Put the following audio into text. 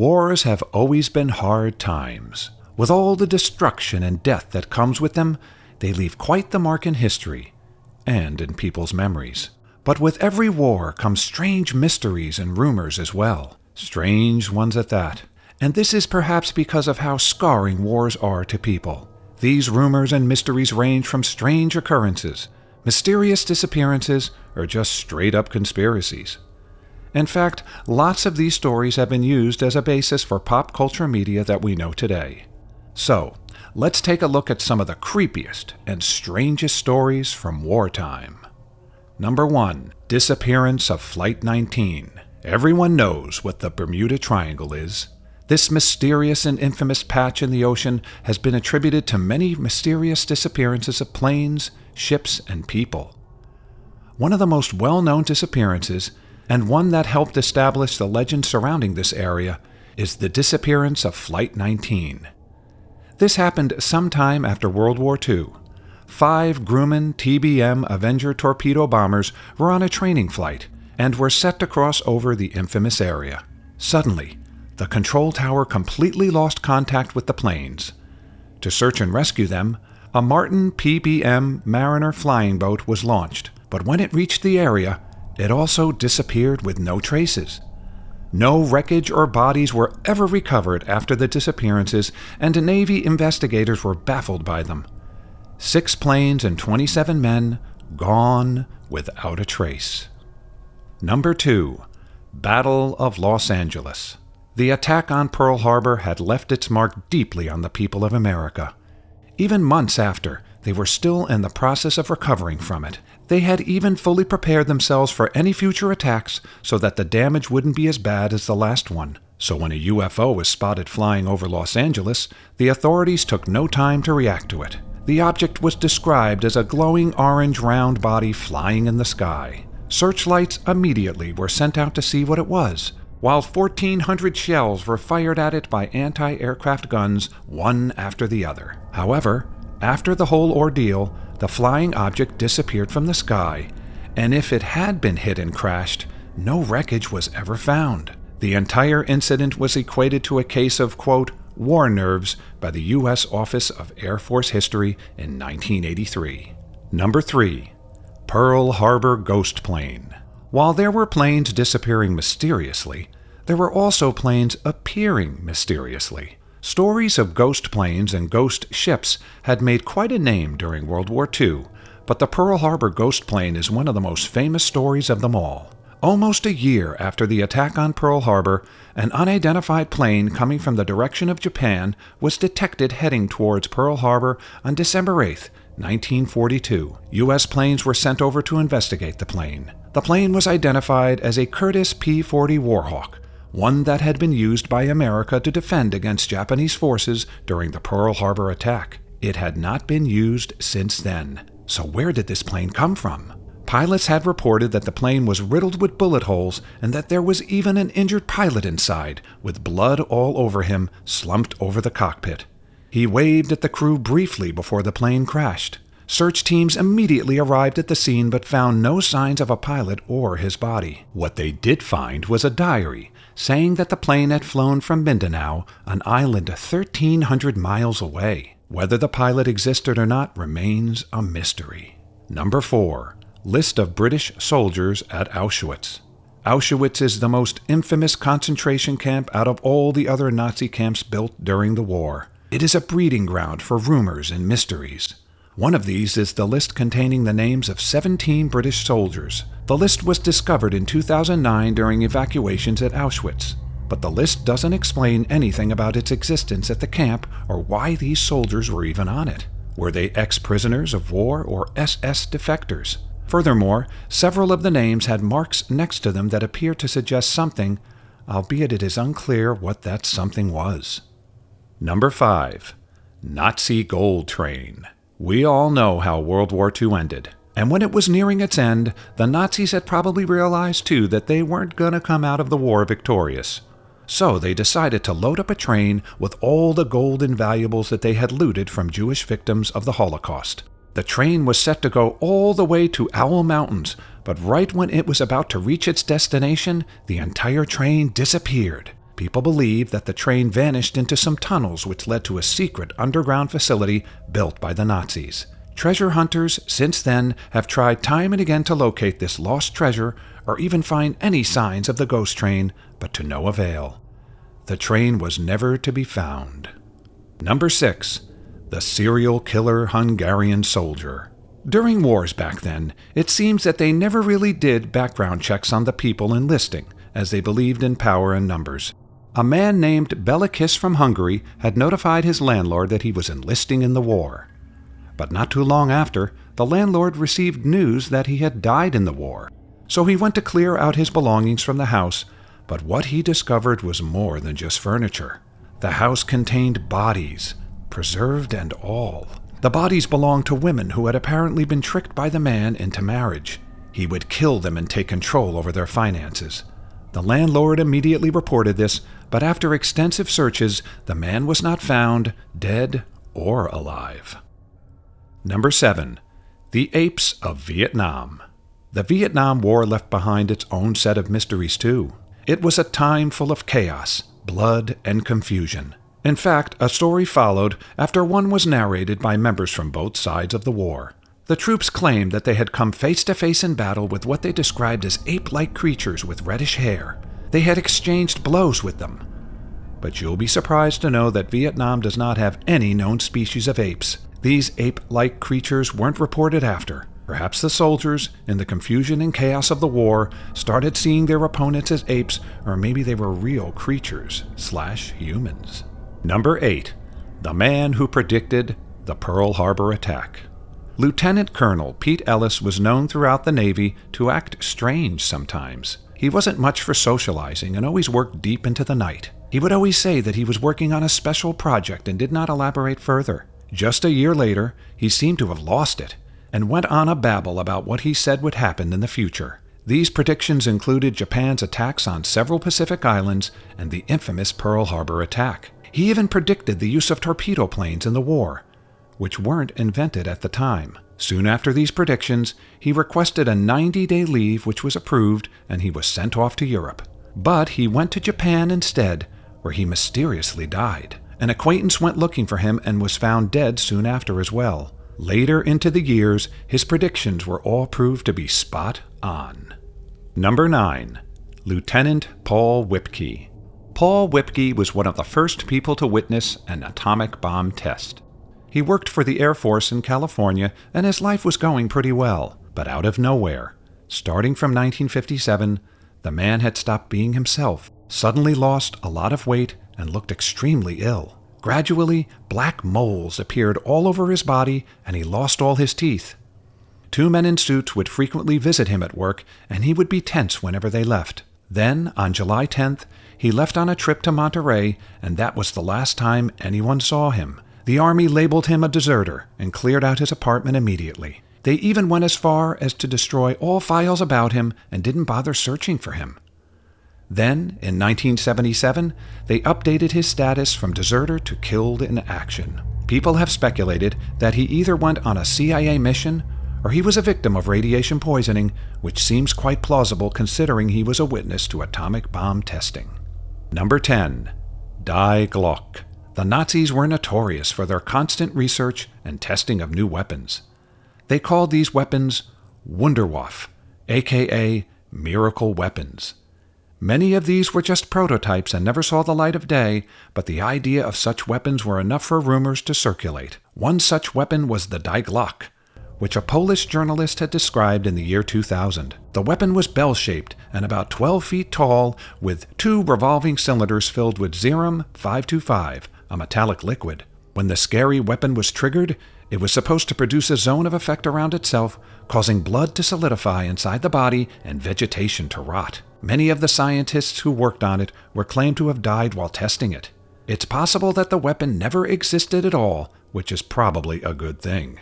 Wars have always been hard times. With all the destruction and death that comes with them, they leave quite the mark in history and in people's memories. But with every war comes strange mysteries and rumors as well. Strange ones at that. And this is perhaps because of how scarring wars are to people. These rumors and mysteries range from strange occurrences, mysterious disappearances, or just straight-up conspiracies. In fact, lots of these stories have been used as a basis for pop culture media that we know today. So, let's take a look at some of the creepiest and strangest stories from wartime. Number 1. Disappearance of Flight 19. Everyone knows what the Bermuda Triangle is. This mysterious and infamous patch in the ocean has been attributed to many mysterious disappearances of planes, ships, and people. One of the most well-known disappearances, and one that helped establish the legend surrounding this area, is the disappearance of Flight 19. This happened sometime after World War II. 5 Grumman TBM Avenger torpedo bombers were on a training flight and were set to cross over the infamous area. Suddenly, the control tower completely lost contact with the planes. To search and rescue them, a Martin PBM Mariner flying boat was launched, but when it reached the area, it also disappeared with no traces. No wreckage or bodies were ever recovered after the disappearances, and Navy investigators were baffled by them. 6 planes and 27 men gone without a trace. Number 2. Battle of Los Angeles. The attack on Pearl Harbor had left its mark deeply on the people of America. Even months after, they were still in the process of recovering from it. They had even fully prepared themselves for any future attacks so that the damage wouldn't be as bad as the last one. So when a UFO was spotted flying over Los Angeles, the authorities took no time to react to it. The object was described as a glowing orange round body flying in the sky. Searchlights immediately were sent out to see what it was, while 1,400 shells were fired at it by anti-aircraft guns, one after the other. However, after the whole ordeal, the flying object disappeared from the sky, and if it had been hit and crashed, no wreckage was ever found. The entire incident was equated to a case of, quote, war nerves by the U.S. Office of Air Force History in 1983. Number 3. Pearl Harbor Ghost Plane. While there were planes disappearing mysteriously, there were also planes appearing mysteriously. Stories of ghost planes and ghost ships had made quite a name during World War II, but the Pearl Harbor ghost plane is one of the most famous stories of them all. Almost a year after the attack on Pearl Harbor, an unidentified plane coming from the direction of Japan was detected heading towards Pearl Harbor on December 8, 1942. U.S. planes were sent over to investigate the plane. The plane was identified as a Curtiss P-40 Warhawk, one that had been used by America to defend against Japanese forces during the Pearl Harbor attack. It had not been used since then. So where did this plane come from? Pilots had reported that the plane was riddled with bullet holes and that there was even an injured pilot inside, with blood all over him, slumped over the cockpit. He waved at the crew briefly before the plane crashed. Search teams immediately arrived at the scene but found no signs of a pilot or his body. What they did find was a diary saying that the plane had flown from Mindanao, an island 1,300 miles away. Whether the pilot existed or not remains a mystery. Number 4. List of British soldiers at Auschwitz. Auschwitz is the most infamous concentration camp out of all the other Nazi camps built during the war. It is a breeding ground for rumors and mysteries. One of these is the list containing the names of 17 British soldiers. The list was discovered in 2009 during evacuations at Auschwitz, but the list doesn't explain anything about its existence at the camp or why these soldiers were even on it. Were they ex-prisoners of war or SS defectors? Furthermore, several of the names had marks next to them that appear to suggest something, albeit it is unclear what that something was. Number 5. Nazi Gold Train. We all know how World War II ended, and when it was nearing its end, the Nazis had probably realized too that they weren't going to come out of the war victorious. So they decided to load up a train with all the gold and valuables that they had looted from Jewish victims of the Holocaust. The train was set to go all the way to Owl Mountains, but right when it was about to reach its destination, the entire train disappeared. People believe that the train vanished into some tunnels which led to a secret underground facility built by the Nazis. Treasure hunters since then have tried time and again to locate this lost treasure or even find any signs of the ghost train, but to no avail. The train was never to be found. Number 6. The serial killer Hungarian soldier. During wars back then, it seems that they never really did background checks on the people enlisting, as they believed in power and numbers. A man named Belikis from Hungary had notified his landlord that he was enlisting in the war. But not too long after, the landlord received news that he had died in the war. So he went to clear out his belongings from the house, but what he discovered was more than just furniture. The house contained bodies, preserved and all. The bodies belonged to women who had apparently been tricked by the man into marriage. He would kill them and take control over their finances. The landlord immediately reported this, but after extensive searches, the man was not found, dead or alive. Number 7. The Apes of Vietnam. The Vietnam War left behind its own set of mysteries too. It was a time full of chaos, blood, and confusion. In fact, a story followed after one was narrated by members from both sides of the war. The troops claimed that they had come face to face in battle with what they described as ape-like creatures with reddish hair. They had exchanged blows with them. But you'll be surprised to know that Vietnam does not have any known species of apes. These ape-like creatures weren't reported after. Perhaps the soldiers, in the confusion and chaos of the war, started seeing their opponents as apes, or maybe they were real creatures/humans. Number 8. The man who predicted the Pearl Harbor attack. Lieutenant Colonel Pete Ellis was known throughout the Navy to act strange sometimes. He wasn't much for socializing and always worked deep into the night. He would always say that he was working on a special project and did not elaborate further. Just a year later, he seemed to have lost it and went on a babble about what he said would happen in the future. These predictions included Japan's attacks on several Pacific islands and the infamous Pearl Harbor attack. He even predicted the use of torpedo planes in the war, which weren't invented at the time. Soon after these predictions, he requested a 90-day leave which was approved, and he was sent off to Europe. But he went to Japan instead, where he mysteriously died. An acquaintance went looking for him and was found dead soon after as well. Later into the years, his predictions were all proved to be spot on. Number 9. Lieutenant Paul Whipkey. Paul Whipkey was one of the first people to witness an atomic bomb test. He worked for the Air Force in California, and his life was going pretty well. But out of nowhere, starting from 1957, the man had stopped being himself, suddenly lost a lot of weight, and looked extremely ill. Gradually, black moles appeared all over his body, and he lost all his teeth. 2 men in suits would frequently visit him at work, and he would be tense whenever they left. Then, on July 10th, he left on a trip to Monterey, and that was the last time anyone saw him. The Army labeled him a deserter and cleared out his apartment immediately. They even went as far as to destroy all files about him and didn't bother searching for him. Then, in 1977, they updated his status from deserter to killed in action. People have speculated that he either went on a CIA mission or he was a victim of radiation poisoning, which seems quite plausible considering he was a witness to atomic bomb testing. Number 10. Die Glock. The Nazis were notorious for their constant research and testing of new weapons. They called these weapons Wunderwaffe, aka miracle weapons. Many of these were just prototypes and never saw the light of day, but the idea of such weapons were enough for rumors to circulate. One such weapon was the Die Glock, which a Polish journalist had described in the year 2000. The weapon was bell-shaped and about 12 feet tall, with 2 revolving cylinders filled with Zerum 525, a metallic liquid. When the scary weapon was triggered, it was supposed to produce a zone of effect around itself, causing blood to solidify inside the body and vegetation to rot. Many of the scientists who worked on it were claimed to have died while testing it. It's possible that the weapon never existed at all, which is probably a good thing.